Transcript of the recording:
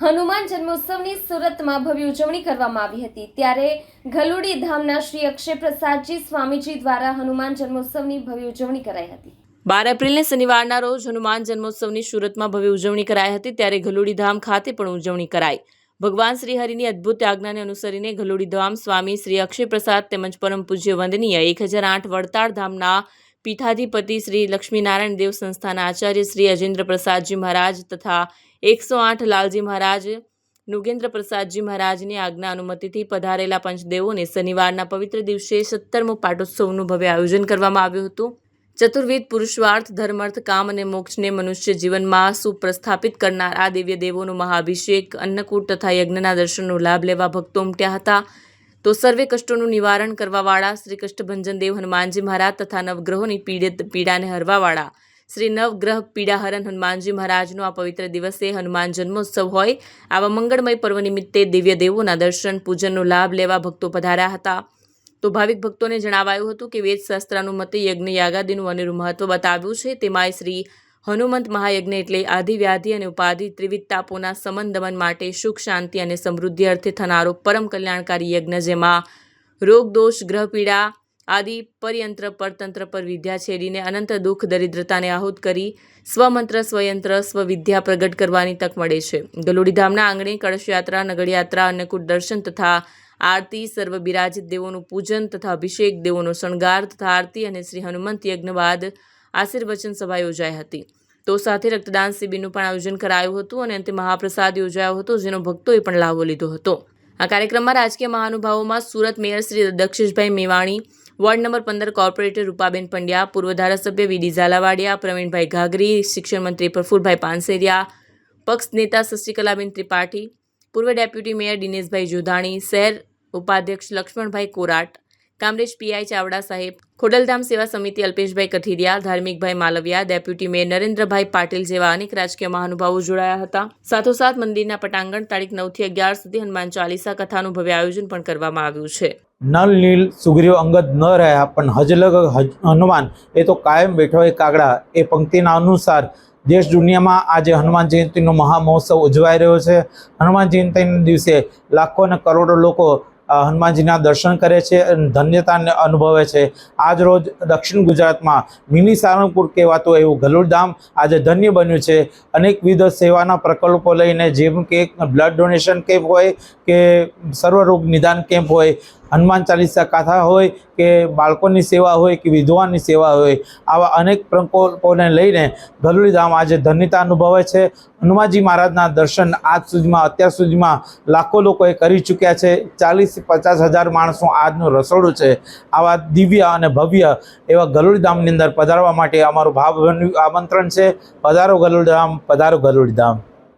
હનુમાન જન્મોત્સવની સુરતમાં ભવ્ય ઉજવણી કરવામાં આવી હતી। ત્યારે ગલુડી ધામના શ્રી અક્ષય પ્રસાદજી સ્વામીજી દ્વારા હનુમાન જન્મોત્સવની ભવ્ય ઉજવણી કરાઈ હતી। 12 એપ્રિલને શનિવારના રોજ હનુમાન જન્મોત્સવની સુરતમાં ભવ્ય ઉજવણી કરાઈ હતી। ત્યારે ગલુડી ધામ ખાતે પણ ઉજવણી કરાઈ। ભગવાન શ્રી હરિની અદ્ભુત આજ્ઞાને અનુસરીને ગલુડી ધામ સ્વામી શ્રી અક્ષય પ્રસાદ તેમજ પરમ પૂજ્ય વંદનીય 1008 વડતાળ ધામના પીઠાધિપતિ શ્રી લક્ષ્મીનારાયણ દેવ સંસ્થાના આચાર્ય શ્રી અજેન્દ્ર પ્રસાદજી મહારાજ તથા 108 લાલજી મહારાજ નુગેન્દ્ર પ્રસાદજી મહારાજની આજ્ઞા અનુમતિથી પધારેલા પંચદેવોને શનિવારના પવિત્ર દિવસે 17મો પાટોત્સવનું ભવ્ય આયોજન કરવામાં આવ્યું હતું। ચતુર્વિધ પુરુષાર્થ ધર્માર્થ કામ અને મોક્ષને મનુષ્ય જીવનમાં સુપ્રસ્થાપિત કરનાર આ દિવ્ય દેવોનો મહાઅભિષેક અન્નકૂટ તથા યજ્ઞના દર્શનનો લાભ લેવા ભક્તો ઉમટ્યા હતા। તો સર્વે કષ્ટોનું નિવારણ કરવાવાળા શ્રી કષ્ટભંજન દેવ હનુમાનજી મહારાજ તથા નવગ્રહોની પીડાને હરવાવાળા શ્રી નવગ્રહ પીડાહરણ હનુમાનજી મહારાજનો આ પવિત્ર દિવસે હનુમાન જન્મોત્સવ હોય આવા મંગળમય પર્વ નિમિત્તે દિવ્ય દેવોના દર્શન પૂજનનો લાભ લેવા ભક્તો પધાર્યા હતા। તો ભાવિક ભક્તોને જણાવાયું હતું કે વેદ શાસ્ત્રાનુમતે યજ્ઞ યાગાદિનું અનેરું મહત્વ બતાવ્યું છે। તેમાંય શ્રી હનુમંત મહાયજ્ઞ એટલે આદિ વ્યાધિ અને ઉપાધિ ત્રિવિધ તાપોના સમન દમન માટે સુખ શાંતિ અને સમૃદ્ધિ અર્થે થનારો પરમ કલ્યાણકારી યજ્ઞ, જેમાં રોગ દોષ ગ્રહ પીડા આદિ પરયંત્ર પરતંત્ર પર વિદ્યા છેડીને અનંત દુઃખ દરિદ્રતાને આહુત કરી સ્વમંત્ર સ્વયંત્ર સ્વવિદ્યા પ્રગટ કરવાની તક મળે છે। ગલુડી ધામના આંગણે કળશયાત્રા, નગરયાત્રા, અન્નકૂટ દર્શન તથા આરતી, સર્વ બિરાજિત દેવોનું પૂજન તથા અભિષેક, દેવોનો શણગાર તથા આરતી અને શ્રી હનુમંત યજ્ઞ બાદ આશીર્વચન સભા યોજાઈ હતી। તો સાથે રક્તદાન શિબિરનું પણ આયોજન કરાયું હતું અને અંતે મહાપ્રસાદ યોજાયો હતો, જેનો ભક્તોએ પણ લાભો લીધો હતો। આ કાર્યક્રમમાં રાજકીય મહાનુભાવોમાં Surat mayor Shri Daksheshbhai Mevani, ward number 15 corporator Rupaben Pandya, પૂર્વ ધારાસભ્ય વીડી ઝાલાવાડિયા, પ્રવીણભાઈ ઘાઘરી, શિક્ષણ મંત્રી પ્રફુલભાઈ પાનસેરિયા, પક્ષ નેતા શશિકલાબેન ત્રિપાઠી, પૂર્વ ડેપ્યુટી મેયર દિનેશભાઈ જોધાણી, શહેર ઉપાધ્યક્ષ લક્ષ્મણભાઈ કોરાટ, કામરેજ પીઆઈ ચાવડા સાહેબ, ખોડલધામ સેવા સમિતિ અલ્પેશભાઈ કથિરિયા, ધાર્મિકભાઈ માલવિયા, ડેપ્યુટી મેયર નરેન્દ્રભાઈ પાટીલ જેવા અનેક રાજકીય મહાનુભાવો જોડાયા હતા। સાથોસાથ મંદિરના પટાંગણ તારીખ 9 થી 11 સુધી હનુમાન ચાલીસા કથાનું ભવ્ય આયોજન પણ કરવામાં આવ્યું છે। નલ નીલ સુગ્રીવ અંગદ ન રહ્યા પણ હજલગ હનુમાન એ તો કાયમ બેઠો એ કાગડા એ પંક્તિના અનુસાર દેશ દુનિયામાં આજે હનુમાન જયંતિનો મહામહોત્સવ ઉજવાઈ રહ્યો છે। હનુમાન જયંતિના દિવસે લાખો અને કરોડો લોકો હનુમાનજીના દર્શન કરે છે અને ધન્યતાને અનુભવે છે। આજ રોજ દક્ષિણ ગુજરાતમાં મિની સારંગપુર કહેવાતું એવું ગલુડ ધામ આજે ધન્ય બન્યું છે। અનેકવિધ સેવાના પ્રકલ્પો લઈને, જેમ કે બ્લડ ડોનેશન કેમ્પ હોય કે સર્વરોગ નિદાન કેમ્પ હોય, હનુમાન ચાલીસા કથા હોય કે બાળકોની સેવા હોય કે વિધવાની સેવા હોય, આવા અનેક પ્રકલ્પોને લઈને ગલુડી ધામ આજે ધન્યતા અનુભવે છે। હનુમાનજી મહારાજના દર્શન અત્યાર સુધીમાં લાખો લોકોએ કરી ચૂક્યા છે। 40-50 હજાર માણસો આજનું રસોડું છે। આવા દિવ્ય અને ભવ્ય એવા ગલુડી ધામની અંદર પધારવા માટે અમારું ભાવભર્યું આમંત્રણ છે। પધારો ગલુડી ધામ, પધારો ગલુડી ધામ।